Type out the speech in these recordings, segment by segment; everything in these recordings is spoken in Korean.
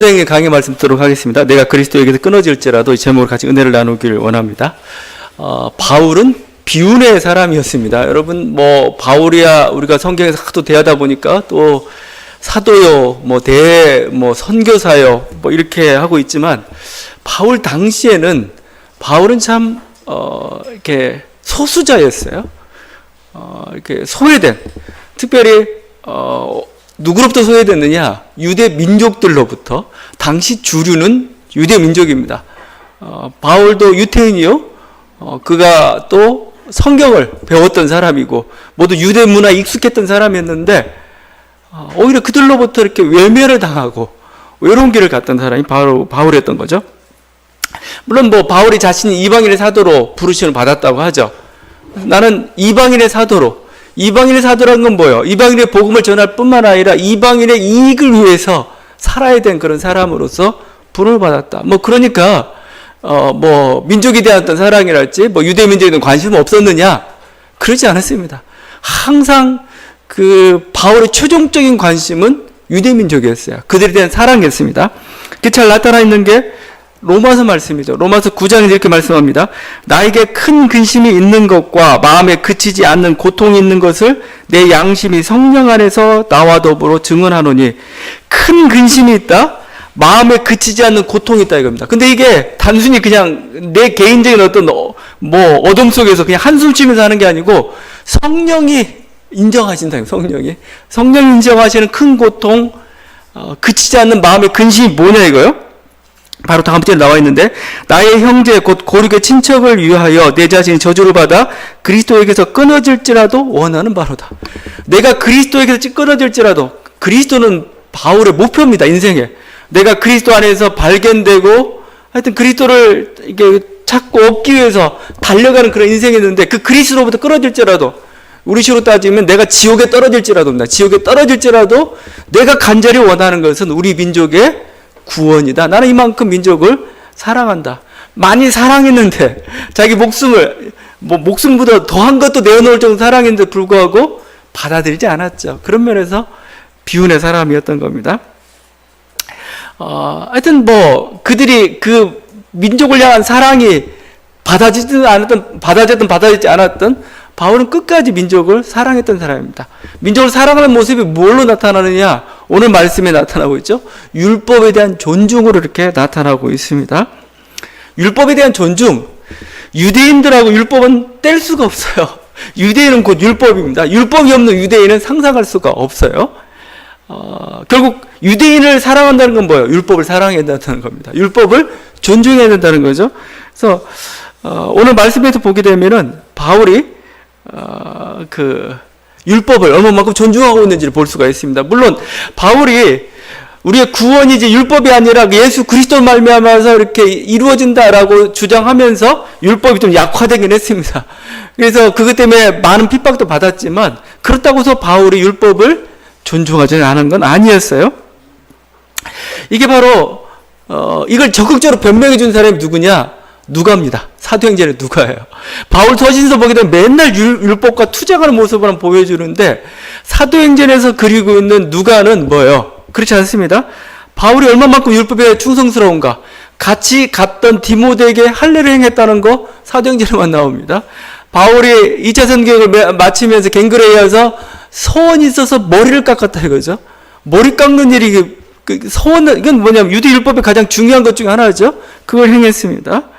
의 강의 말씀 듣도록 하겠습니다. 내가 그리스도에게서 끊어질지라도 이 제목을 같이 은혜를 나누기를 원합니다. 바울은 비운의 사람이었습니다. 여러분, 바울이야 우리가 성경에서 하도 대하다 보니까 또 사도요, 선교사요, 이렇게 하고 있지만 바울 당시에는 바울은 참 이렇게 소수자였어요. 이렇게 소외된, 특별히 누구로부터 소외됐느냐? 유대 민족들로부터. 당시 주류는 유대 민족입니다. 바울도 유태인이요. 그가 또 성경을 배웠던 사람이고 모두 유대 문화에 익숙했던 사람이었는데 오히려 그들로부터 이렇게 외면을 당하고 외로운 길을 갔던 사람이 바로 바울이었던 거죠. 물론 바울이 자신이 이방인의 사도로 부르심을 받았다고 하죠. 나는 이방인의 사도로. 이방인의 사도라는 건 뭐예요? 이방인의 복음을 전할 뿐만 아니라 이방인의 이익을 위해서 살아야 된 그런 사람으로서 부름을 받았다. 그러니까 민족에 대한 어떤 사랑이랄지 유대 민족에 대한 관심은 없었느냐? 그러지 않았습니다. 항상 그 바울의 최종적인 관심은 유대 민족이었어요. 그들에 대한 사랑이었습니다. 그게 잘 나타나 있는 게 로마서 말씀이죠. 로마서 9장에서 이렇게 말씀합니다. 나에게 큰 근심이 있는 것과 마음에 그치지 않는 고통이 있는 것을 내 양심이 성령 안에서 나와 더불어 증언하노니. 큰 근심이 있다? 마음에 그치지 않는 고통이 있다 이겁니다. 근데 이게 단순히 그냥 내 개인적인 어떤 어둠 속에서 그냥 한숨 쉬면서 하는 게 아니고 성령이 인정하신다. 성령이 인정하시는 큰 고통, 그치지 않는 마음의 근심이 뭐냐 이거요? 바로 다음 절에 나와 있는데, 나의 형제 곧 고륙의 친척을 위하여 내 자신이 저주를 받아 그리스도에게서 끊어질지라도 원하는 바로다. 내가 그리스도에게서 끊어질지라도, 그리스도는 바울의 목표입니다. 인생에. 내가 그리스도 안에서 발견되고 하여튼 그리스도를 이렇게 찾고 얻기 위해서 달려가는 그런 인생이었는데, 그 그리스도로부터 끊어질지라도, 우리 식으로 따지면 내가 지옥에 떨어질지라도입니다. 지옥에 떨어질지라도 내가 간절히 원하는 것은 우리 민족의 구원이다. 나는 이만큼 민족을 사랑한다. 많이 사랑했는데 자기 목숨을 목숨보다 더한 것도 내어놓을 정도 사랑했는데 불구하고 받아들이지 않았죠. 그런 면에서 비운의 사람이었던 겁니다. 하여튼 그들이 그 민족을 향한 사랑이 받아들이지 않았던 바울은 끝까지 민족을 사랑했던 사람입니다. 민족을 사랑하는 모습이 뭘로 나타나느냐? 오늘 말씀에 나타나고 있죠. 율법에 대한 존중으로 이렇게 나타나고 있습니다. 율법에 대한 존중. 유대인들하고 율법은 뗄 수가 없어요. 유대인은 곧 율법입니다. 율법이 없는 유대인은 상상할 수가 없어요. 결국 유대인을 사랑한다는 건 뭐예요? 율법을 사랑해야 된다는 겁니다. 율법을 존중해야 된다는 거죠. 그래서 오늘 말씀에서 보게 되면은 바울이 율법을 얼마만큼 존중하고 있는지를 볼 수가 있습니다. 물론 바울이 우리의 구원이 이제 율법이 아니라 예수 그리스도 말미암아서 이렇게 이루어진다라고 주장하면서 율법이 좀 약화되긴 했습니다. 그래서 그것 때문에 많은 핍박도 받았지만 그렇다고 해서 바울이 율법을 존중하지 않은 건 아니었어요. 이게 바로 이걸 적극적으로 변명해 준 사람이 누구냐? 누가입니다. 사도행전의 누가예요. 바울 서신서 보게 되면 맨날 율법과 투쟁하는 모습을 보여주는데 사도행전에서 그리고 있는 누가는 뭐예요? 그렇지 않습니다. 바울이 얼마만큼 율법에 충성스러운가? 같이 갔던 디모데에게 할례를 행했다는 거 사도행전에만 나옵니다. 바울이 2차 선교를 마치면서 갱그레이어서 소원이 있어서 머리를 깎았다 이거죠. 머리 깎는 일이 소원, 이건 뭐냐면 유대 율법의 가장 중요한 것 중에 하나죠. 그걸 행했습니다.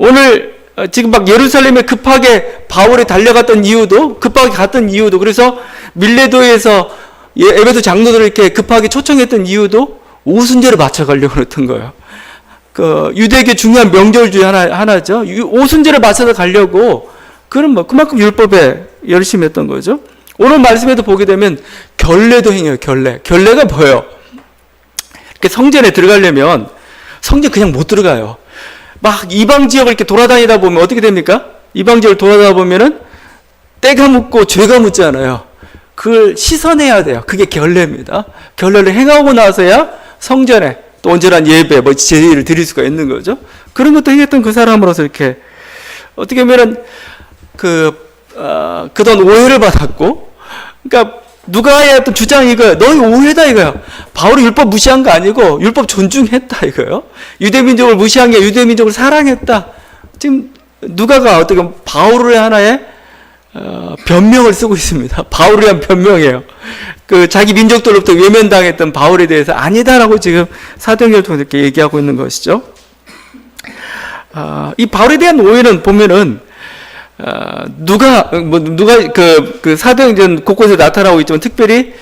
오늘 지금 예루살렘에 급하게 바울이 달려갔던 이유도, 급하게 갔던 이유도, 그래서 밀레도에서 에베소 장로들을 이렇게 급하게 초청했던 이유도 오순절에 맞춰가려고 했던 거예요. 유대계 중요한 명절 중에 하나죠. 오순절에 맞춰서 가려고, 그럼 그만큼 율법에 열심히 했던 거죠. 오늘 말씀에도 보게 되면 결례도 행해요, 결례. 결례가 뭐예요? 이렇게 성전에 들어가려면 성전 그냥 못 들어가요. 이방 지역을 이렇게 돌아다니다 보면 어떻게 됩니까? 이방 지역을 돌아다니다 보면은 때가 묻고 죄가 묻잖아요. 그걸 씻어내야 돼요. 그게 결례입니다. 결례를 행하고 나서야 성전에 또 온전한 예배, 제의를 드릴 수가 있는 거죠. 그런 것도 행했던 그 사람으로서 이렇게 어떻게 보면은 그동안 오해를 받았고, 그러니까 누가의 어떤 주장이 이거예요. 너희 오해다 이거야. 바울이 율법 무시한 거 아니고 율법 존중했다 이거예요. 유대민족을 무시한 게 유대민족을 사랑했다. 지금 누가가 어떻게 보면 바울의 하나의 변명을 쓰고 있습니다. 바울에 대한 변명이에요. 그 자기 민족들로부터 외면당했던 바울에 대해서 아니다라고 지금 사도행전을 통해서 이렇게 얘기하고 있는 것이죠. 이 바울에 대한 오해는 보면은 누가 그 사도행전 곳곳에 나타나고 있지만 특별히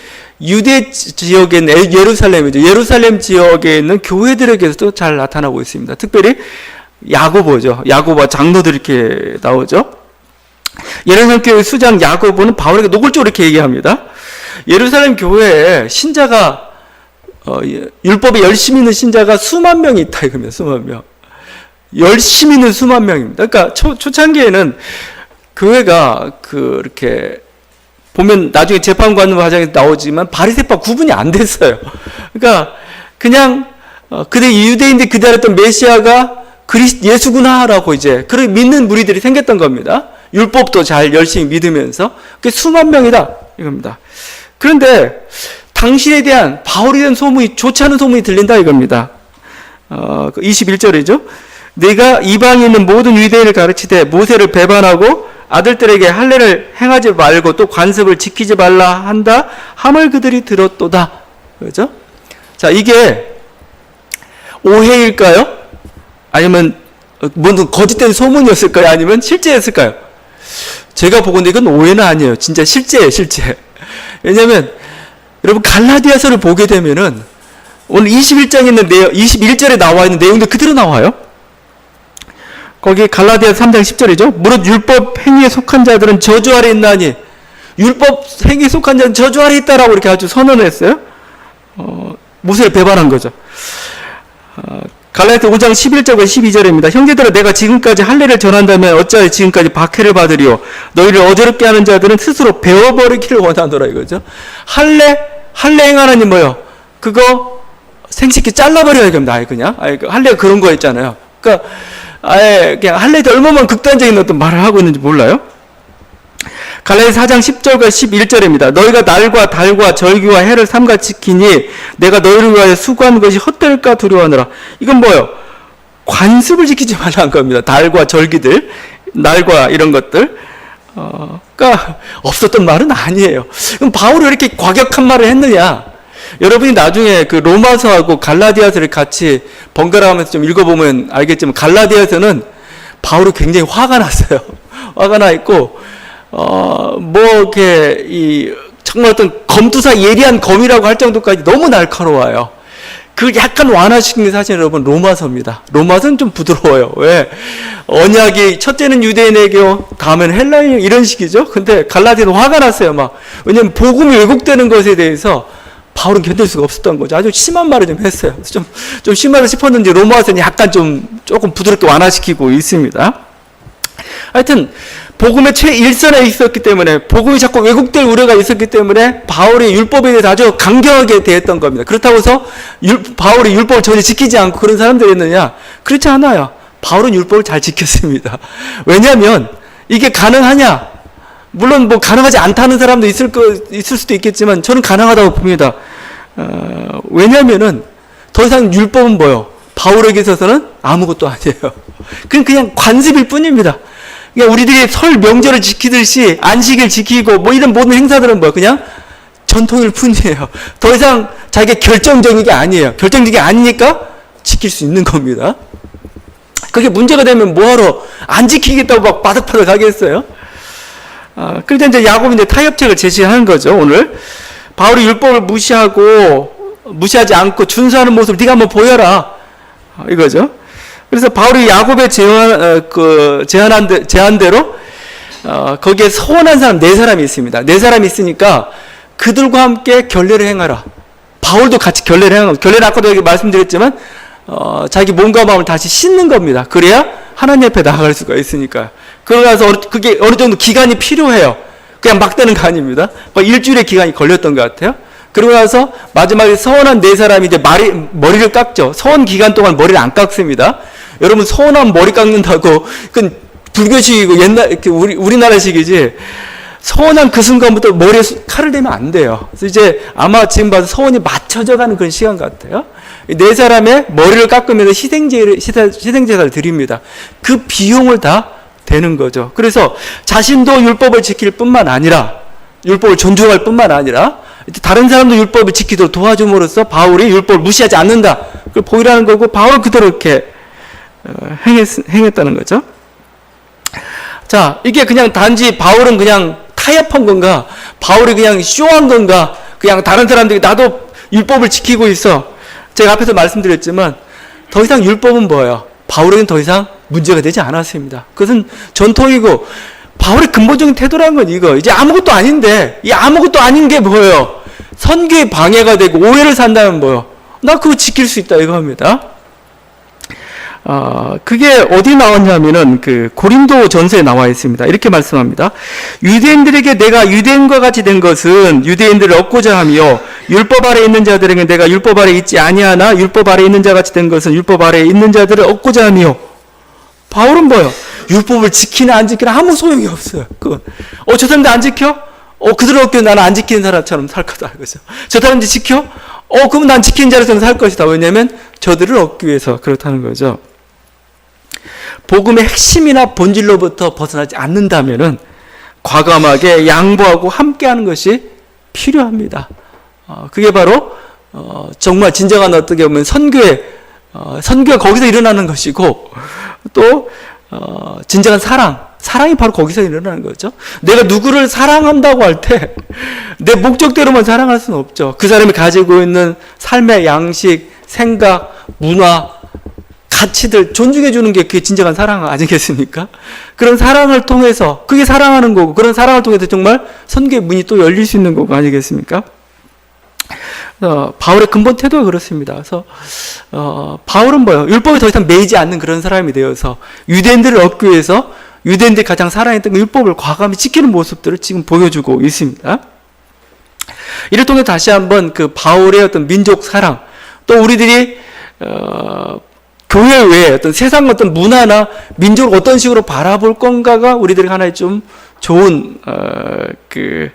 유대 지역에 있는 예루살렘이죠. 예루살렘 지역에 있는 교회들에게서도 잘 나타나고 있습니다. 특별히 야고보죠. 야고보와 장로들이 이렇게 나오죠. 예루살렘 교회 수장 야고보는 바울에게 노골적으로 이렇게 얘기합니다. 예루살렘 교회에 신자가 율법에 열심히 있는 신자가 수만 명이 있다 이겁니다. 수만 명. 열심히 있는 수만 명입니다. 그러니까 초창기에는 교회가 그렇게 보면 나중에 재판관 과정에서 나오지만 바리새파 구분이 안 됐어요. 그러니까 그냥 그들 유대인들이 기다렸던 메시아가 예수구나라고 이제 그렇게 믿는 무리들이 생겼던 겁니다. 율법도 잘 열심히 믿으면서 그게 수만 명이다 이겁니다. 그런데 당신에 대한 바울에 대한 소문이 좋지 않은 소문이 들린다 이겁니다. 21절이죠. 네가 이방에 있는 모든 유대인을 가르치되 모세를 배반하고 아들들에게 할례를 행하지 말고 또 관습을 지키지 말라 한다 함을 그들이 들었도다. 그렇죠? 자, 이게 오해일까요? 아니면 뭔 거짓된 소문이었을까요? 아니면 실제였을까요? 제가 보건대 이건 오해는 아니에요. 진짜 실제예요, 실제. 왜냐하면 여러분 갈라디아서를 보게 되면은 오늘 21장에 있는 21절에 나와 있는 내용들 그대로 나와요. 거기 갈라디아서 3장 10절이죠. 무릇 율법 행위에 속한 자들은 저주 아래 있나니 율법 행위에 속한 자는 저주 아래 있다라고 이렇게 아주 선언했어요. 모세를 배반한 거죠. 갈라디아서 5장 11절과 12절입니다. 형제들아 내가 지금까지 할례를 전한다면 어찌하여 지금까지 박해를 받으리요. 너희를 어지럽게 하는 자들은 스스로 배워버리기를 원하노라 이거죠. 할례 행하라니 뭐요? 그거 생식기 잘라버려야 됩니다. 그냥 할례가 그런 거 있잖아요. 그러니까 아예 그냥 할례에 얼마나 극단적인 어떤 말을 하고 있는지 몰라요. 갈라디아서 4장 10절과 11절입니다. 너희가 날과 달과 절기와 해를 삼가 지키니 내가 너희를 위하여 수고하는 것이 헛될까 두려워하노라. 이건 뭐예요? 관습을 지키지 말라는 겁니다. 달과 절기들, 날과 이런 것들. 그러니까 없었던 말은 아니에요. 그럼 바울이 왜 이렇게 과격한 말을 했느냐? 여러분이 나중에 그 로마서하고 갈라디아서를 같이 번갈아 가면서 좀 읽어보면 알겠지만 갈라디아서는 바울이 굉장히 화가 났어요. 화가 나 있고 이렇게 정말 어떤 검투사 예리한 검이라고 할 정도까지 너무 날카로워요. 그걸 약간 완화시킨 게 사실 여러분 로마서입니다. 로마서는 좀 부드러워요. 왜? 언약이 첫째는 유대인에게요, 다음에는 헬라인 이런 식이죠. 근데 갈라디아는 화가 났어요. 왜냐면 복음이 왜곡되는 것에 대해서 바울은 견딜 수가 없었던 거죠. 아주 심한 말을 좀 했어요. 좀 심하다 싶었는지 로마서는 약간 조금 부드럽게 완화시키고 있습니다. 하여튼 복음의 최일선에 있었기 때문에 복음이 자꾸 왜곡될 우려가 있었기 때문에 바울이 율법에 대해서 아주 강경하게 대했던 겁니다. 그렇다고 해서 바울이 율법을 전혀 지키지 않고 그런 사람들이었느냐? 그렇지 않아요. 바울은 율법을 잘 지켰습니다. 왜냐하면 이게 가능하냐? 물론 가능하지 않다는 사람도 있을 수도 있겠지만 저는 가능하다고 봅니다. 왜냐하면은 더 이상 율법은 뭐요? 바울에게 있어서는 아무것도 아니에요. 그냥 관습일 뿐입니다. 그러니까 우리들이 설 명절을 지키듯이 안식일 지키고 이런 모든 행사들은 그냥 전통일 뿐이에요. 더 이상 자기가 결정적인 게 아니에요. 결정적인 게 아니니까 지킬 수 있는 겁니다. 그게 문제가 되면 뭐하러 안 지키겠다고 막 바득바득 하겠어요? 그래서 이제 야곱이 타협책을 제시하는 거죠. 오늘 바울이 율법을 무시하지 않고 준수하는 모습을 네가 한번 보여라 이거죠. 그래서 바울이 야곱의 제안대로 거기에 서원한 사람 4사람이 있습니다. 4사람이 있으니까 그들과 함께 결례를 행하라. 바울도 같이 결례를 행하는 겁니다. 결례는 아까도 말씀드렸지만 자기 몸과 마음을 다시 씻는 겁니다. 그래야 하나님 앞에 나아갈 수가 있으니까요. 그러면서 그게 어느 정도 기간이 필요해요. 그냥 막 되는 거 아닙니다. 일주일의 기간이 걸렸던 것 같아요. 그러고 나서 마지막에 서원한 4사람이 이제 머리를 깎죠. 서원 기간 동안 머리를 안 깎습니다. 여러분 서원하면 머리 깎는다고 그건 불교식이고 옛날 우리나라식이지. 서원한 그 순간부터 머리에 칼을 대면 안 돼요. 그래서 이제 아마 지금 봐서 서원이 맞춰져 가는 그런 시간 같아요. 네 사람의 머리를 깎으면서 희생제사를 드립니다. 그 비용을 다 되는 거죠. 그래서 자신도 율법을 지킬 뿐만 아니라, 율법을 존중할 뿐만 아니라, 다른 사람도 율법을 지키도록 도와줌으로써 바울이 율법을 무시하지 않는다. 그걸 보이라는 거고, 바울은 그대로 이렇게 행했다는 거죠. 자, 이게 그냥 단지 바울은 그냥 타협한 건가? 바울이 그냥 쇼한 건가? 그냥 다른 사람들이 나도 율법을 지키고 있어. 제가 앞에서 말씀드렸지만 더 이상 율법은 뭐예요? 바울에게는 더 이상 문제가 되지 않았습니다. 그것은 전통이고, 바울의 근본적인 태도라는 건 이거. 이제 아무것도 아닌데, 이 아무것도 아닌 게 뭐예요? 선교에 방해가 되고 오해를 산다면 뭐예요? 나 그거 지킬 수 있다 이겁니다. 그게 어디 나왔냐면은 그 고린도 전서에 나와 있습니다. 이렇게 말씀합니다. 유대인들에게 내가 유대인과 같이 된 것은 유대인들을 얻고자 하며, 율법 아래 있는 자들에게 내가 율법 아래 있지 아니하나 율법 아래 있는 자 같이 된 것은 율법 아래 있는 자들을 얻고자 하며. 바울은 뭐예요? 율법을 지키나 안 지키나 아무 소용이 없어요. 그건 저 사람들 안 지켜? 그들을 얻기 나는 안 지키는 사람처럼 살 거다 이거죠. 저 사람들 지켜? 그럼 난 지키는 자로서는 살 것이다. 왜냐하면 저들을 얻기 위해서 그렇다는 거죠. 복음의 핵심이나 본질로부터 벗어나지 않는다면은 과감하게 양보하고 함께하는 것이 필요합니다. 그게 바로 정말 진정한 어떻게 보면 선교가 거기서 일어나는 것이고, 또 진정한 사랑이 바로 거기서 일어나는 거죠. 내가 누구를 사랑한다고 할 때 내 목적대로만 사랑할 수는 없죠. 그 사람이 가지고 있는 삶의 양식, 생각, 문화, 가치들 존중해 주는 게 그게 진정한 사랑 아니겠습니까? 그런 사랑을 통해서, 그게 사랑하는 거고, 그런 사랑을 통해서 정말 선교의 문이 또 열릴 수 있는 거고 아니겠습니까? 바울의 근본 태도가 그렇습니다. 그래서 바울은 뭐예요? 율법에 더 이상 매이지 않는 그런 사람이 되어서 유대인들을 얻기 위해서 유대인들이 가장 사랑했던 그 율법을 과감히 지키는 모습들을 지금 보여주고 있습니다. 이를 통해 다시 한번 그 바울의 어떤 민족 사랑, 또 우리들이 교회 외에 어떤 세상 어떤 문화나 민족을 어떤 식으로 바라볼 건가가 우리들이 하나의 좀 좋은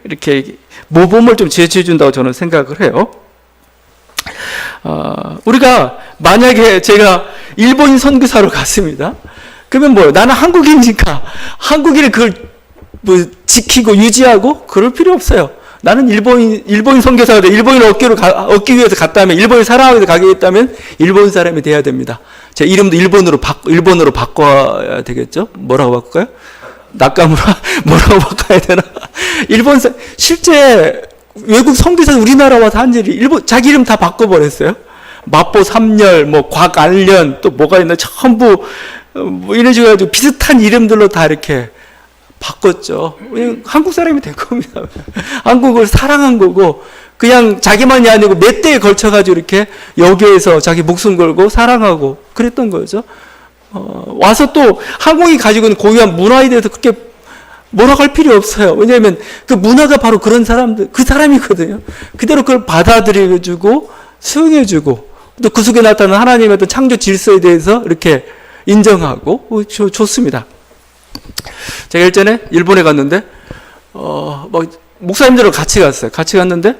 이렇게 모범을 좀 제시해 준다고 저는 생각을 해요. 우리가 만약에 제가 일본인 선교사로 갔습니다. 그러면 뭐예요? 나는 한국인이니까 한국인을 그걸 지키고 유지하고 그럴 필요 없어요. 나는 일본인 선교사가 돼. 일본인 얻기 위해서 갔다면, 일본인 사랑하기 위해서 가겠다면 일본 사람이 돼야 됩니다. 제 이름도 일본어로 바꿔야 되겠죠? 뭐라고 바꿀까요? 나카무라? 뭐라고 바꿔야 되나? 실제 외국 선교사 우리나라 와서 한 일이 자기 이름 다 바꿔버렸어요. 마포 삼열, 곽알련, 또 뭐가 있나, 전부, 이런 식으로 해가지고 비슷한 이름들로 다 이렇게 바꿨죠. 한국 사람이 된 겁니다. 한국을 사랑한 거고, 그냥 자기만이 아니고 몇 대에 걸쳐가지고 이렇게 여기에서 자기 목숨 걸고 사랑하고 그랬던 거죠. 와서 또 한국이 가지고 있는 고유한 문화에 대해서 그렇게 뭐라고 할 필요 없어요. 왜냐하면 그 문화가 바로 그런 사람들, 그 사람이거든요. 그대로 그걸 받아들여주고 수용해주고, 또 그 속에 나타나는 하나님의 어떤 창조 질서에 대해서 이렇게 인정하고 좋습니다. 제가 일전에 일본에 갔는데 목사님들하고 같이 갔어요. 같이 갔는데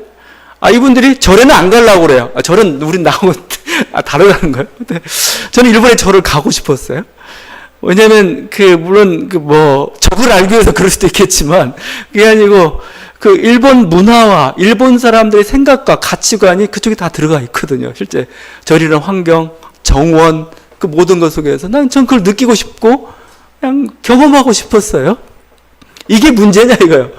이분들이 절에는 안 가려고 그래요. 절은 우린 나하고 다르다는 거예요. 근데 저는 일본에 절을 가고 싶었어요. 왜냐면 물론 적을 알기 위해서 그럴 수도 있겠지만, 그게 아니고 일본 문화와 일본 사람들의 생각과 가치관이 그쪽에 다 들어가 있거든요. 실제 절이라는 환경, 정원, 그 모든 것 속에서 전 그걸 느끼고 싶고 그냥 경험하고 싶었어요. 이게 문제냐 이거예요.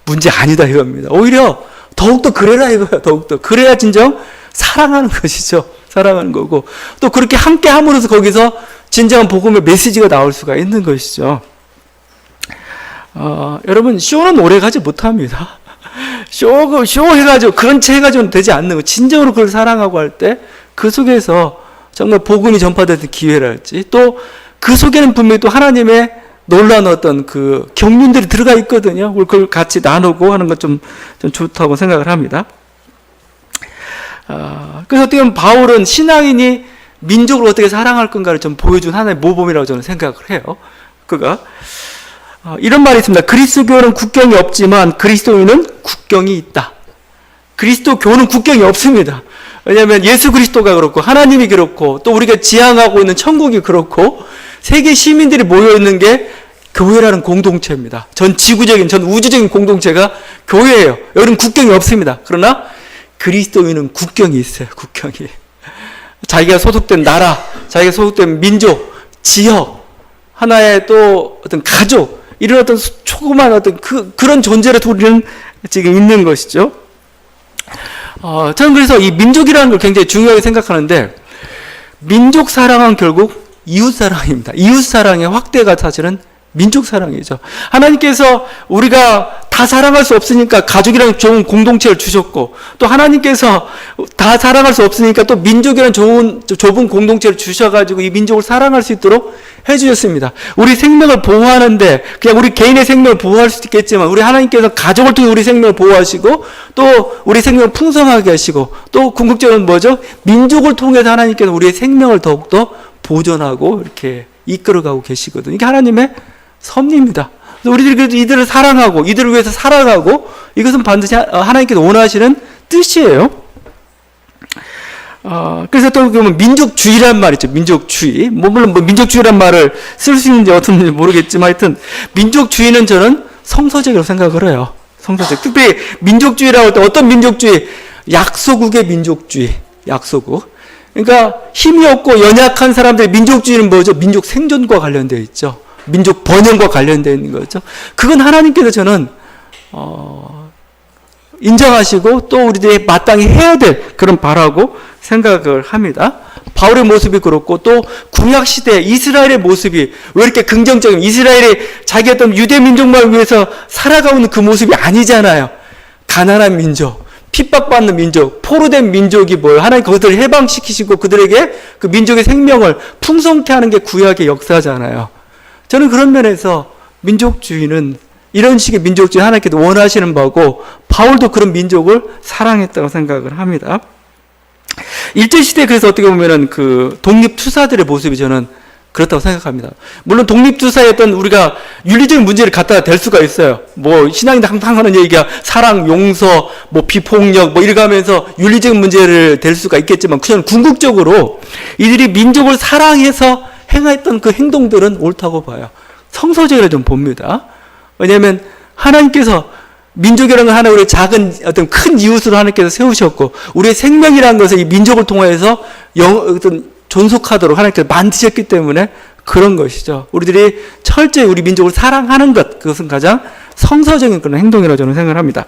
문제 아니다 이겁니다. 오히려 더욱더 그래라 이거예요. 더욱더 그래야 진정 사랑하는 것이죠. 사랑하는 거고, 또 그렇게 함께 함으로써 거기서 진정한 복음의 메시지가 나올 수가 있는 것이죠. 여러분, 쇼는 오래 가지 못합니다. 쇼 해가지고 그런 채 해가지고는 되지 않는 거. 진정으로 그걸 사랑하고 할 때 그 속에서 정말 복음이 전파되는 기회랄지, 또 그 속에는 분명히 또 하나님의 놀라운 어떤 그 경륜들이 들어가 있거든요. 그걸 같이 나누고 하는 건 좀 좋다고 생각을 합니다. 그래서 어떻게 보면 바울은 신앙인이 민족을 어떻게 사랑할 건가를 좀 보여준 하나의 모범이라고 저는 생각을 해요. 그가 이런 말이 있습니다. 그리스도교는 국경이 없지만 그리스도인은 국경이 있다. 그리스도교는 국경이 없습니다. 왜냐하면 예수 그리스도가 그렇고 하나님이 그렇고 또 우리가 지향하고 있는 천국이 그렇고 세계 시민들이 모여있는 게 교회라는 공동체입니다. 전 지구적인, 전 우주적인 공동체가 교회예요. 여기는 국경이 없습니다. 그러나 그리스도인은 국경이 있어요. 국경이. 자기가 소속된 나라, 자기가 소속된 민족, 지역, 하나의 또 어떤 가족, 이런 어떤 조그만 어떤 그런 존재로 우리는 지금 있는 것이죠. 저는 그래서 이 민족이라는 걸 굉장히 중요하게 생각하는데, 민족 사랑은 결국 이웃 사랑입니다. 이웃 사랑의 확대가 사실은 민족 사랑이죠. 하나님께서 우리가 다 사랑할 수 없으니까 가족이라는 좋은 공동체를 주셨고, 또 하나님께서 다 사랑할 수 없으니까 또 민족이라는 좁은 공동체를 주셔가지고 이 민족을 사랑할 수 있도록 해주셨습니다. 우리 생명을 보호하는데 그냥 우리 개인의 생명을 보호할 수도 있겠지만 우리 하나님께서 가족을 통해 우리 생명을 보호하시고 또 우리 생명을 풍성하게 하시고 또 궁극적으로 뭐죠? 민족을 통해서 하나님께서 우리의 생명을 더욱더 보존하고 이렇게 이끌어가고 계시거든요. 이게 하나님의 섭리입니다. 우리들이 그래도 이들을 사랑하고 이들을 위해서 살아가고 이것은 반드시 하나님께서 원하시는 뜻이에요. 그래서 또 그러면 민족주의란 말 있죠. 민족주의. 물론 민족주의란 말을 쓸 수 있는지 어떤지 모르겠지만 하여튼 민족주의는 저는 성서적이라고 생각을 해요. 성서적. 특별히 민족주의라고 할 때 어떤 민족주의? 약소국의 민족주의. 약소국. 그러니까 힘이 없고 연약한 사람들의 민족주의는 뭐죠? 민족 생존과 관련되어 있죠. 민족 번영과 관련되어 있는 거죠. 그건 하나님께서 저는 인정하시고 또 우리들이 마땅히 해야 될 그런 바라고 생각을 합니다. 바울의 모습이 그렇고 또 구약시대 이스라엘의 모습이 왜 이렇게 긍정적인, 이스라엘이 자기 어떤 유대 민족만 위해서 살아가는 그 모습이 아니잖아요. 가난한 민족, 핍박받는 민족, 포로된 민족이 뭐예요? 하나님 그들을 해방시키시고 그들에게 그 민족의 생명을 풍성케 하는 게 구약의 역사잖아요. 저는 그런 면에서 민족주의는 이런 식의 민족주의 하나님께서 원하시는 바고 바울도 그런 민족을 사랑했다고 생각을 합니다. 일제시대에 그래서 어떻게 보면은 그 독립투사들의 모습이 저는 그렇다고 생각합니다. 물론 독립투사였던 우리가 윤리적인 문제를 갖다가 댈 수가 있어요. 뭐 신앙인들 항상 하는 얘기가 사랑, 용서, 뭐 비폭력 뭐 이렇게 하면서 윤리적인 문제를 댈 수가 있겠지만 저는 궁극적으로 이들이 민족을 사랑해서 행했던 그 행동들은 옳다고 봐요. 성서적이라 좀 봅니다. 왜냐하면 하나님께서 민족이라는 건 하나의 우리 작은 어떤 큰 이웃으로 하나님께서 세우셨고 우리의 생명이라는 것을 이 민족을 통해서 어떤 존속하도록 하나님께서 만드셨기 때문에 그런 것이죠. 우리들이 철저히 우리 민족을 사랑하는 것, 그것은 가장 성서적인 그런 행동이라고 저는 생각을 합니다.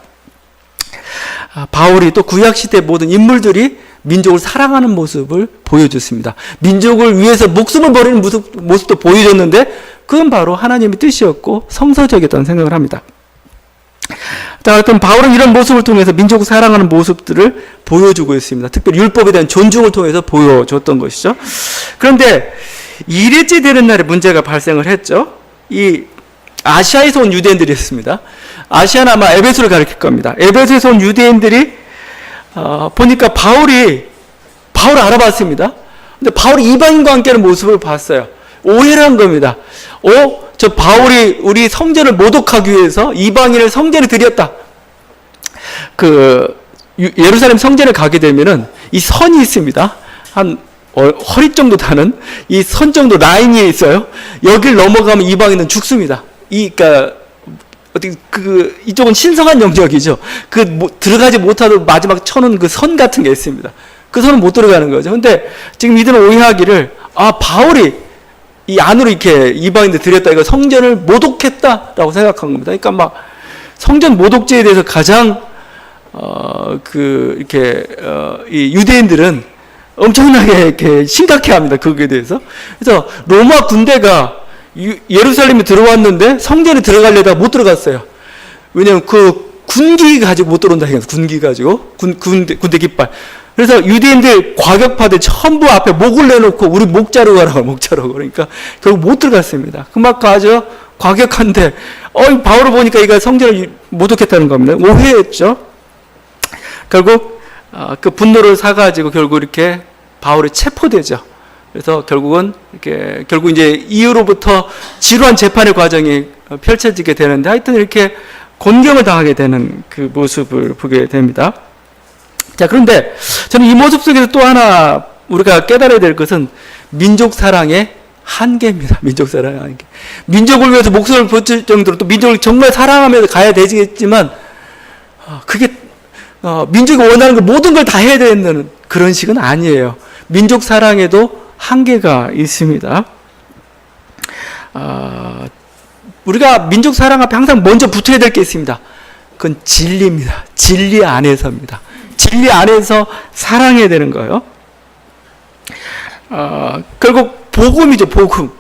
바울이 또 구약시대 모든 인물들이 민족을 사랑하는 모습을 보여줬습니다. 민족을 위해서 목숨을 버리는 모습도 보여줬는데 그건 바로 하나님의 뜻이었고 성서적이었다는 생각을 합니다. 자, 어떤 바울은 이런 모습을 통해서 민족을 사랑하는 모습들을 보여주고 있습니다. 특별히 율법에 대한 존중을 통해서 보여줬던 것이죠. 그런데 일일째 되는 날에 문제가 발생을 했죠. 이 아시아에서 온 유대인들이었습니다. 아시아는 아마 에베소를 가리킬 겁니다. 에베소에서 온 유대인들이 보니까 바울을 알아봤습니다. 근데 바울이 이방인과 함께하는 모습을 봤어요. 오해를 한 겁니다. 저 바울이 우리 성전을 모독하기 위해서 이방인을 성전에 들였다. 예루살렘 성전에 가게 되면은 이 선이 있습니다. 한 허리 정도 다는 이 선 정도 라인이 있어요. 여길 넘어가면 이방인은 죽습니다. 그러니까 이쪽은 신성한 영역이죠. 들어가지 못하도록 마지막 쳐놓은 그 선 같은 게 있습니다. 그 선은 못 들어가는 거죠. 근데 지금 이들은 오해하기를 바울이 이 안으로 이렇게 이방인들 들였다. 이거 성전을 모독했다라고 생각한 겁니다. 그러니까 막 성전 모독죄에 대해서 가장 이 유대인들은 엄청나게 이렇게 심각해합니다. 거기에 대해서. 그래서 로마 군대가 예루살렘에 들어왔는데 성전에 들어가려다가 못 들어갔어요. 왜냐하면 그 군기 가지고 못 들어온다 해서 군기 가지고 군대 깃발. 그래서 유대인들 과격파들 전부 앞에 목을 내놓고 우리 목 자르고 가라고 목 자르고 그러니까 결국 못 들어갔습니다. 그 막 아주 과격한데 바울을 보니까 이가 성전을 모독했다는 겁니다. 오해했죠. 결국 그 분노를 사가지고 결국 이렇게 바울이 체포되죠. 그래서 결국 이제 이후로부터 지루한 재판의 과정이 펼쳐지게 되는데, 하여튼 이렇게 곤경을 당하게 되는 그 모습을 보게 됩니다. 자, 그런데 저는 이 모습 속에서 또 하나 우리가 깨달아야 될 것은 민족 사랑의 한계입니다. 민족 사랑의 한계. 민족을 위해서 목숨을 바칠 정도로 또 민족을 정말 사랑하면서 가야 되겠지만, 그게 민족이 원하는 걸 모든 걸 다 해야 되는 그런 식은 아니에요. 민족 사랑에도 한계가 있습니다. 우리가 민족 사랑 앞에 항상 먼저 붙어야 될 게 있습니다. 그건 진리입니다. 진리 안에서입니다. 진리 안에서 사랑해야 되는 거예요. 결국 복음이죠, 복음.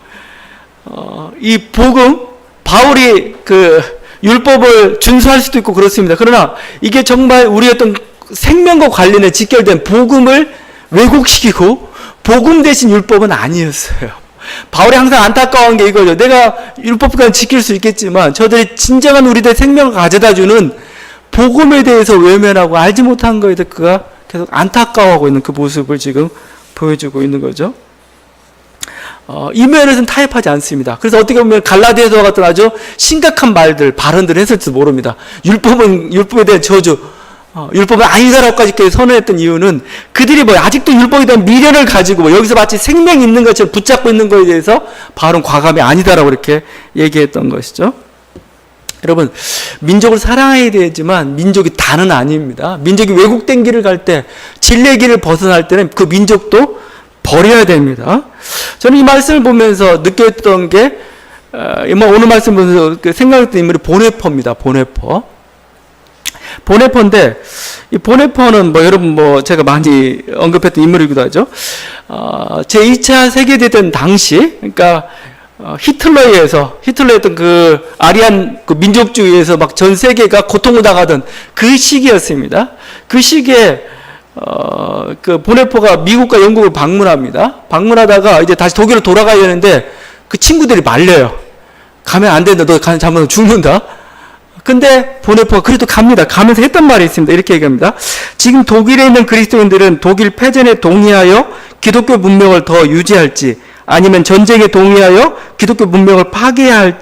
이 복음, 바울이 그 율법을 준수할 수도 있고 그렇습니다. 그러나 이게 정말 우리의 어떤 생명과 관련해 직결된 복음을 왜곡시키고 복음 대신 율법은 아니었어요. 바울이 항상 안타까운 게 이거죠. 내가 율법까지 지킬 수 있겠지만 저들이 진정한 우리들의 생명을 가져다주는 복음에 대해서 외면하고 알지 못한 거에 대해 그가 계속 안타까워하고 있는 그 모습을 지금 보여주고 있는 거죠. 이 면에서는 타협하지 않습니다. 그래서 어떻게 보면 갈라디아서와 같은 아주 심각한 말들, 발언들을 했을지도 모릅니다. 율법에 대한 저주, 율법은 아니다라고까지 선언했던 이유는 그들이 아직도 율법에 대한 미련을 가지고 여기서 마치 생명이 있는 것처럼 붙잡고 있는 것에 대해서 바울은 과감히 아니다라고 이렇게 얘기했던 것이죠. 여러분, 민족을 사랑해야 되지만 민족이 다는 아닙니다. 민족이 왜곡된 길을 갈 때, 진리의 길을 벗어날 때는 그 민족도 버려야 됩니다. 저는 이 말씀을 보면서 느꼈던 게, 오늘 말씀 보면서 생각했던 인물이 보네퍼입니다. 보네퍼인데, 이 보네퍼는 여러분 제가 많이 언급했던 인물이기도 하죠. 제2차 세계대전 당시, 그러니까 히틀러의 어떤 그 아리안 그 민족주의에서 막 전 세계가 고통을 당하던 그 시기였습니다. 그 시기에 그 보네퍼가 미국과 영국을 방문합니다. 방문하다가 이제 다시 독일로 돌아가야 되는데 그 친구들이 말려요. 가면 안 된다. 너 잘못하면 죽는다. 근데 보네퍼가 그래도 갑니다. 가면서 했던 말이 있습니다. 이렇게 얘기합니다. 지금 독일에 있는 그리스도인들은 독일 패전에 동의하여 기독교 문명을 더 유지할지, 아니면 전쟁에 동의하여 기독교 문명을 파괴해야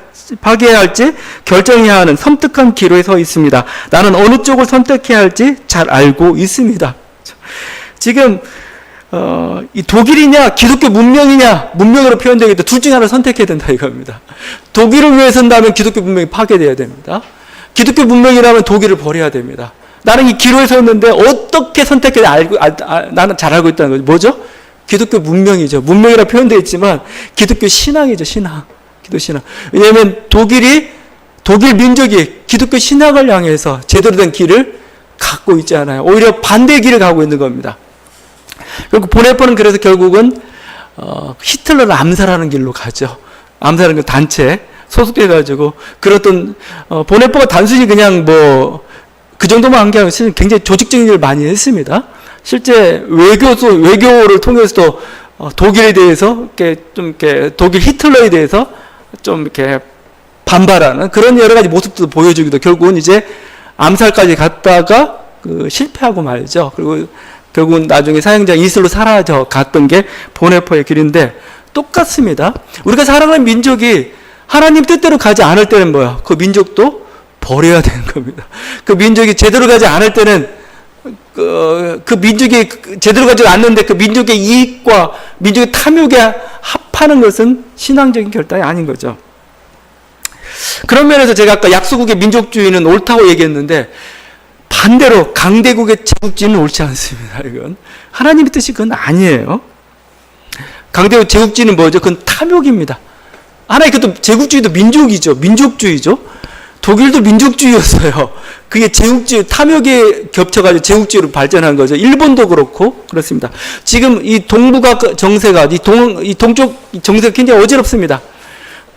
할지 결정해야 하는 섬뜩한 기로에 서 있습니다. 나는 어느 쪽을 선택해야 할지 잘 알고 있습니다. 지금 이 독일이냐 기독교 문명으로 표현되겠다. 둘 중에 하나를 선택해야 된다 이겁니다. 독일을 위해 선다면 기독교 문명이 파괴되어야 됩니다. 기독교 문명이라면 독일을 버려야 됩니다. 나는 이 기로에 서 있는데 어떻게 선택해야 나는 잘 알고 있다는 거죠. 뭐죠? 기독교 문명이죠. 문명이라 표현되어 있지만 기독교 신앙이죠. 기독교 신앙. 왜냐하면 독일 민족이 기독교 신앙을 향해서 제대로 된 길을 갖고 있지 않아요. 오히려 반대의 길을 가고 있는 겁니다. 그리고 보네퍼는 그래서 결국은 히틀러를 암살하는 길로 가죠. 암살하는 그 단체 소속돼가지고 그랬던 보네퍼가 단순히 그냥 그 정도만 한 게 아니라 굉장히 조직적인 일을 많이 했습니다. 실제 외교를 통해서도 독일에 대해서 독일 히틀러에 대해서 좀 이렇게 반발하는 그런 여러 가지 모습도 보여주기도 결국은 이제 암살까지 갔다가 실패하고 말죠. 그리고 결국은 나중에 사형장 이슬로 사라져 갔던 게 보네퍼의 길인데 똑같습니다. 우리가 사랑하는 민족이 하나님 뜻대로 가지 않을 때는 그 민족도 버려야 되는 겁니다. 그 민족이 제대로 가지 않을 때는 그 민족이 제대로 가지 않는데 그 민족의 이익과 민족의 탐욕에 합하는 것은 신앙적인 결단이 아닌 거죠. 그런 면에서 제가 아까 약소국의 민족주의는 옳다고 얘기했는데 반대로 강대국의 제국주의는 옳지 않습니다. 이건 하나님의 뜻이 그건 아니에요. 강대국 제국주의는 뭐죠? 그건 탐욕입니다. 하나의 그것도 제국주의도 민족주의죠. 독일도 민족주의였어요. 그게 제국주의, 탐욕에 겹쳐가지고 제국주의로 발전한 거죠. 일본도 그렇고, 그렇습니다. 지금 이 동북아 정세가, 이 동쪽 정세가 굉장히 어지럽습니다.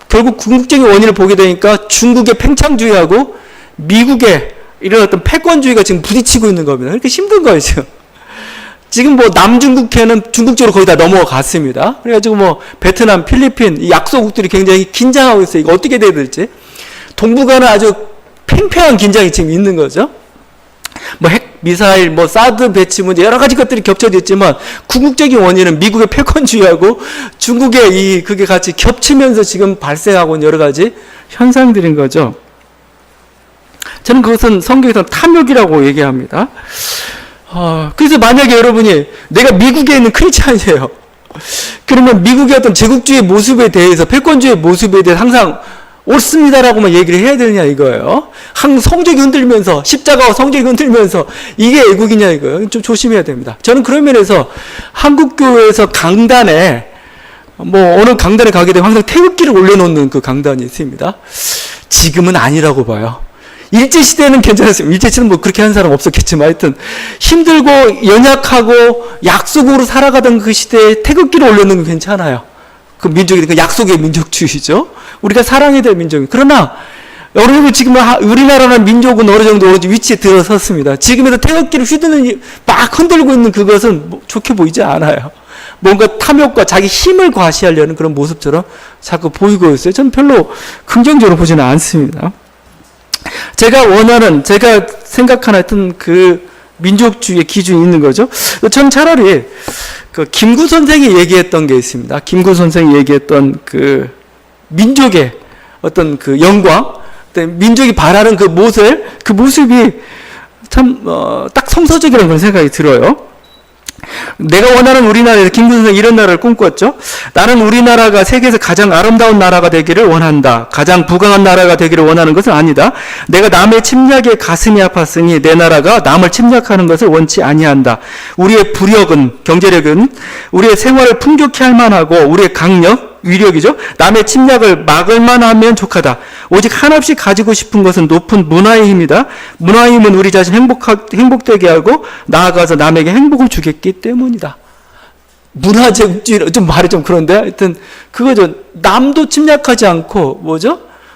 결국 궁극적인 원인을 보게 되니까 중국의 팽창주의하고 미국의 이런 어떤 패권주의가 지금 부딪히고 있는 겁니다. 이렇게 힘든 거예요, 지금. 지금 남중국해는 중국 쪽으로 거의 다 넘어갔습니다. 그래가지고 베트남, 필리핀, 이 약소국들이 굉장히 긴장하고 있어요. 이거 어떻게 돼야 될지. 동북아는 아주 팽팽한 긴장이 지금 있는 거죠. 뭐 핵 미사일, 뭐 사드 배치 문제 여러 가지 것들이 겹쳐져 있지만 궁극적인 원인은 미국의 패권주의하고 중국의 그게 같이 겹치면서 지금 발생하고 있는 여러 가지 현상들인 거죠. 저는 그것은 성경에서 탐욕이라고 얘기합니다. 그래서 만약에 여러분이 내가 미국에 있는 크리스찬이에요. 그러면 미국의 어떤 제국주의 모습에 대해서, 패권주의 모습에 대해서 항상 옳습니다라고만 얘기를 해야 되느냐 이거예요. 성적이 흔들면서, 십자가와 성적이 흔들면서 이게 애국이냐 이거예요. 좀 조심해야 됩니다. 저는 그런 면에서 한국교회에서 강단에, 어느 강단에 가게 되면 항상 태극기를 올려놓는 그 강단이 있습니다. 지금은 아니라고 봐요. 일제시대는 괜찮았어요. 일제시대는 뭐 그렇게 하는 사람 없었겠지만 하여튼 힘들고 연약하고 약속으로 살아가던 그 시대에 태극기를 올려놓는 건 괜찮아요. 그 민족이, 그 약속의 민족주의죠. 우리가 사랑해야 될 민족이. 그러나 여러분 지금 우리나라는 민족은 어느 정도 위치에 들어섰습니다. 지금에도 태극기를 휘두르는, 막 흔들고 있는 그것은 좋게 보이지 않아요. 뭔가 탐욕과 자기 힘을 과시하려는 그런 모습처럼 자꾸 보이고 있어요. 저는 별로 긍정적으로 보지는 않습니다. 제가 생각하는 하여튼 그 민족주의의 기준이 있는 거죠. 저는 차라리 그 김구 선생이 얘기했던 게 있습니다. 김구 선생이 얘기했던 그 민족의 어떤 그 영광, 민족이 바라는 그 모습이 참, 딱 성서적이라는 그런 생각이 들어요. 내가 원하는 우리나라에서 김구 선생이 이런 나라를 꿈꿨죠. 나는 우리나라가 세계에서 가장 아름다운 나라가 되기를 원한다. 가장 부강한 나라가 되기를 원하는 것은 아니다. 내가 남의 침략에 가슴이 아팠으니 내 나라가 남을 침략하는 것을 원치 아니한다. 우리의 부력은, 경제력은 우리의 생활을 풍족히 할 만하고 우리의 강력, 위력이죠. 남의 침략을 막을 만하면 족하다. 오직 한없이 가지고 싶은 것은 높은 문화의 힘이다. 문화의 힘은 우리 자신 행복되게 하고 나아가서 남에게 행복을 주겠기 때문이다. 문화제국주의, 좀 말이 좀 그런데 하여튼 그거죠. 남도 침략하지 않고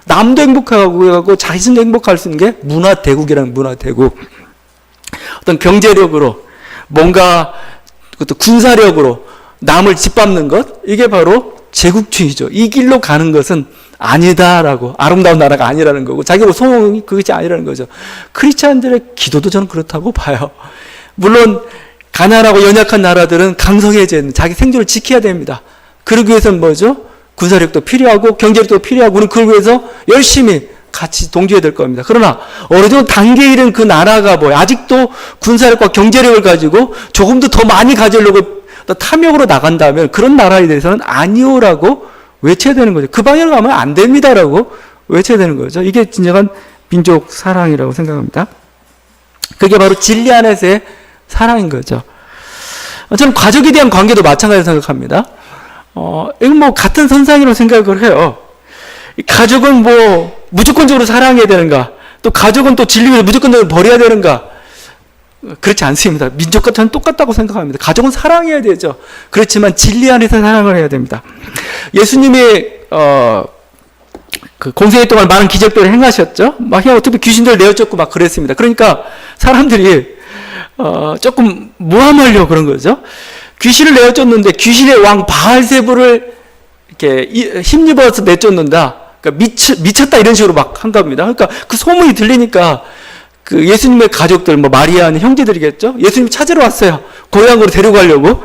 남도 행복하고 자신도 행복할 수 있는 게 문화대국이라는 문화대국. 어떤 경제력으로 뭔가 그것도 군사력으로 남을 짓밟는 것, 이게 바로 제국주의죠. 이 길로 가는 것은 아니다라고, 아름다운 나라가 아니라는 거고, 자기 소원이 그것이 아니라는 거죠. 크리스찬들의 기도도 저는 그렇다고 봐요. 물론 가난하고 연약한 나라들은 강성해져야 되는, 자기 생존을 지켜야 됩니다. 그러기 위해서는 군사력도 필요하고 경제력도 필요하고, 우리는 그걸 위해서 열심히 같이 동조해야 될 겁니다. 그러나 어느 정도 단계에 이른 그 나라가 아직도 군사력과 경제력을 가지고 조금 더 많이 가지려고 탐욕으로 나간다면 그런 나라에 대해서는 아니오라고 외쳐야 되는 거죠. 그 방향으로 가면 안 됩니다라고 외쳐야 되는 거죠. 이게 진정한 민족 사랑이라고 생각합니다. 그게 바로 진리 안에서의 사랑인 거죠. 저는 가족에 대한 관계도 마찬가지로 생각합니다. 이건 같은 선상이라고 생각을 해요. 가족은 무조건적으로 사랑해야 되는가? 또 가족은 또 진리 위해서 무조건적으로 버려야 되는가? 그렇지 않습니다. 민족과 저는 똑같다고 생각합니다. 가족은 사랑해야 되죠. 그렇지만 진리 안에서 사랑을 해야 됩니다. 예수님이 그 공생애 동안 많은 기적들을 행하셨죠. 어떻게 귀신들을 내어쫓고 그랬습니다. 그러니까 사람들이 조금 모함하려고 그런 거죠. 귀신을 내어쫓는데 귀신의 왕 바알세부를 이렇게 힘입어서 내쫓는다. 그러니까 미쳤다 이런 식으로 한 겁니다. 그러니까 그 소문이 들리니까 그 예수님의 가족들, 마리아는 형제들이겠죠? 예수님 찾으러 왔어요. 고향으로 데려가려고.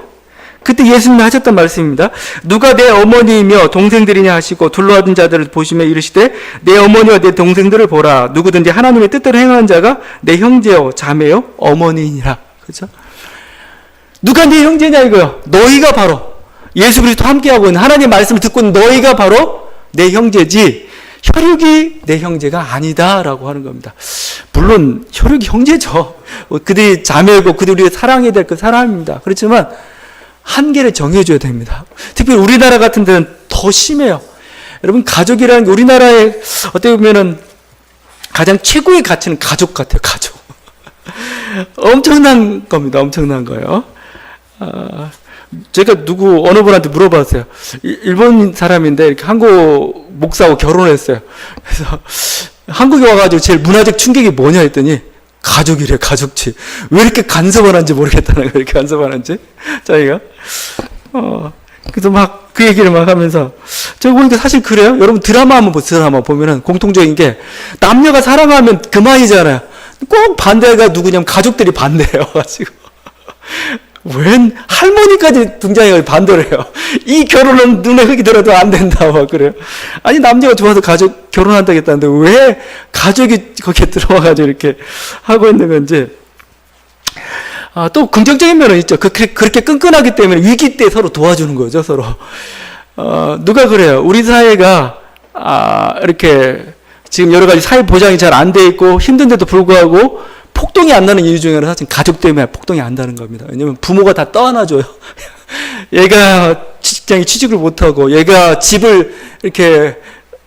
그때 예수님이 하셨던 말씀입니다. 누가 내 어머니이며 동생들이냐 하시고 둘러앉은 자들을 보시며 이르시되 내 어머니와 내 동생들을 보라. 누구든지 하나님의 뜻대로 행하는 자가 내 형제요 자매요 어머니이니라. 그렇죠? 누가 내 형제냐 이거요. 너희가 바로 예수 그리스도 함께하고 있는 하나님의 말씀을 듣고 있는 너희가 바로 내 형제지 혈육이 내 형제가 아니다라고 하는 겁니다. 물론 혈육이 형제죠. 그들이 자매고 그들이 사랑해야 될 그 사람입니다. 그렇지만 한계를 정해줘야 됩니다. 특히 우리나라 같은 데는 더 심해요. 여러분 가족이라는 게 우리나라의 어떻게 보면은 가장 최고의 가치는 가족 같아요. 가족. 엄청난 겁니다. 엄청난 거예요. 제가 어느 분한테 물어봤어요. 일본 사람인데 이렇게 한국 목사하고 결혼했어요. 그래서 한국에 와가지고 제일 문화적 충격이 뭐냐 했더니 가족이래, 가족지. 왜 이렇게 간섭을 하는지 모르겠다는 거예요. 이렇게 간섭하는지. 자기가. 그래서 그 얘기를 하면서. 제가 보니까 사실 그래요. 여러분 드라마 한번 보세요. 드라마 보면은 공통적인 게 남녀가 사랑하면 그만이잖아요. 꼭 반대가 누구냐면 가족들이 반대해요. 가지고 웬 할머니까지 등장해서 반대를 해요. 이 결혼은 눈에 흙이 들어도 안 된다 막 그래요. 아니 남자가 좋아서 가족 결혼한다겠다는데 왜 가족이 거기에 들어와가지고 이렇게 하고 있는 건지. 또 긍정적인 면은 있죠. 그렇게 끈끈하기 때문에 위기 때 서로 도와주는 거죠. 서로. 누가 그래요. 우리 사회가 이렇게 지금 여러 가지 사회 보장이 잘 안 돼 있고 힘든데도 불구하고 폭동이 안 나는 이유 중에 하나는 사실 가족 때문에 폭동이 안 나는 겁니다. 왜냐면 부모가 다 떠안아줘요. 얘가 직장에 취직을 못하고 얘가 집을 이렇게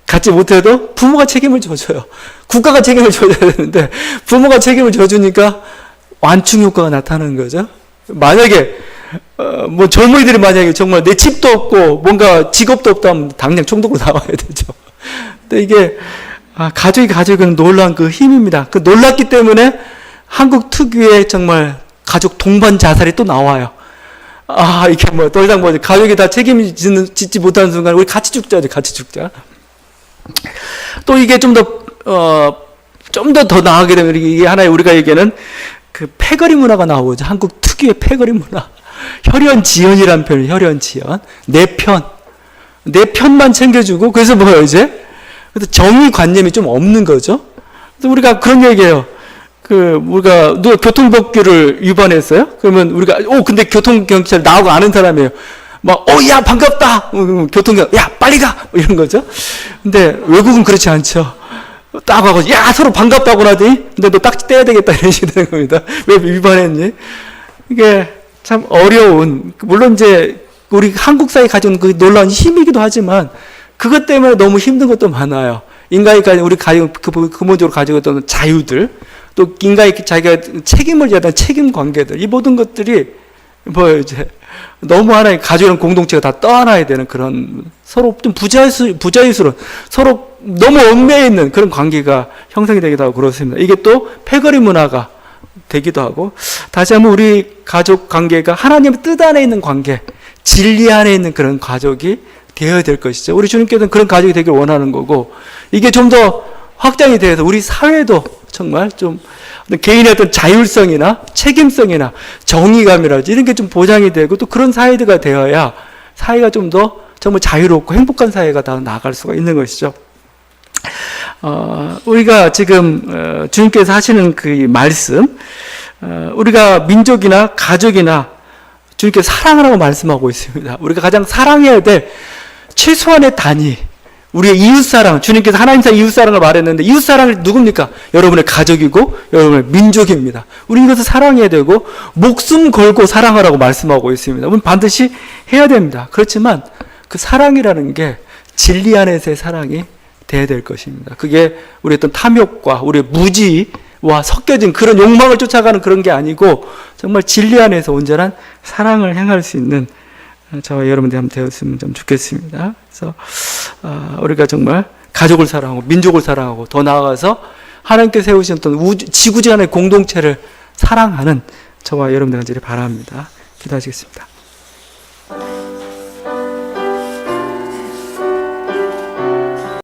갖지 못해도 부모가 책임을 져줘요. 국가가 책임을 져줘야 되는데 부모가 책임을 져주니까 완충 효과가 나타나는 거죠. 만약에 뭐 젊은이들이 만약에 정말 내 집도 없고 뭔가 직업도 없다 하면 당장 총독으로 나와야 되죠. 근데 이게 가족은 놀라운 그 힘입니다. 그 놀랐기 때문에 한국 특유의 정말 가족 동반 자살이 또 나와요. 이게 뭐 더 이상 뭐지 가족이 다 책임을 짓지 못하는 순간 우리 같이 죽자죠. 같이 죽자. 또 이게 좀 더 나아가게 되면 이게 하나의 우리가 얘기하는 그 패거리 문화가 나오죠. 한국 특유의 패거리 문화. 혈연지연이라는 표현이 혈연지연. 내 편만 챙겨주고 그래서 뭐예요 이제? 그래서 정의관념이 좀 없는 거죠. 그래서 우리가 그런 얘기해요. 우리가 누가 교통법규를 위반했어요? 그러면 우리가 근데 교통경찰 나하고 아는 사람이에요. 막 야 반갑다. 야 빨리 가. 이런 거죠. 근데 외국은 그렇지 않죠. 딱 하고 야 서로 반갑다고 하더니 근데 너 딱지 떼야 되겠다 이런 식이 되는 겁니다. 왜 위반했니? 이게 참 어려운, 물론 이제 우리 한국 사회에 가진 그 놀라운 힘이기도 하지만 그것 때문에 너무 힘든 것도 많아요. 인간이 가진 우리 근본적으로 가지고 있던 자유들, 또 인간이 자기가 책임을 져야 하는 책임 관계들, 이 모든 것들이 이제 너무 하나의 가족이라는 공동체가 다 떠안아야 되는 그런 서로 좀 부자유스러운 서로 너무 얽매여 있는 그런 관계가 형성이 되기도 하고 그렇습니다. 이게 또 패거리 문화가 되기도 하고, 다시 한번 우리 가족 관계가 하나님의 뜻 안에 있는 관계, 진리 안에 있는 그런 가족이 되어야 될 것이죠. 우리 주님께서는 그런 가족이 되길 원하는 거고, 이게 좀 더 확장이 돼서 우리 사회도 정말 좀 개인의 어떤 자율성이나 책임성이나 정의감이라든지 이런 게 좀 보장이 되고, 또 그런 사회가 되어야 사회가 좀 더 정말 자유롭고 행복한 사회가 다 나아갈 수가 있는 것이죠. 우리가 지금 주님께서 하시는 그 말씀, 우리가 민족이나 가족이나 주님께서 사랑하라고 말씀하고 있습니다. 우리가 가장 사랑해야 될 최소한의 단위, 우리의 이웃사랑, 주님께서 하나님사 이웃사랑을 말했는데 이웃사랑은 누굽니까? 여러분의 가족이고 여러분의 민족입니다. 우리 이것을 사랑해야 되고 목숨 걸고 사랑하라고 말씀하고 있습니다. 우리는 반드시 해야 됩니다. 그렇지만 그 사랑이라는 게 진리 안에서의 사랑이 돼야 될 것입니다. 그게 우리 어떤 탐욕과 우리의 무지와 섞여진 그런 욕망을 쫓아가는 그런 게 아니고 정말 진리 안에서 온전한 사랑을 행할 수 있는 저와 여러분들이 한번 되었으면 좀 좋겠습니다. 그래서 우리가 정말 가족을 사랑하고 민족을 사랑하고 더 나아가서 하나님께 세우신 어떤 지구지간의 공동체를 사랑하는 저와 여러분들 되기를 바랍니다. 기도하시겠습니다.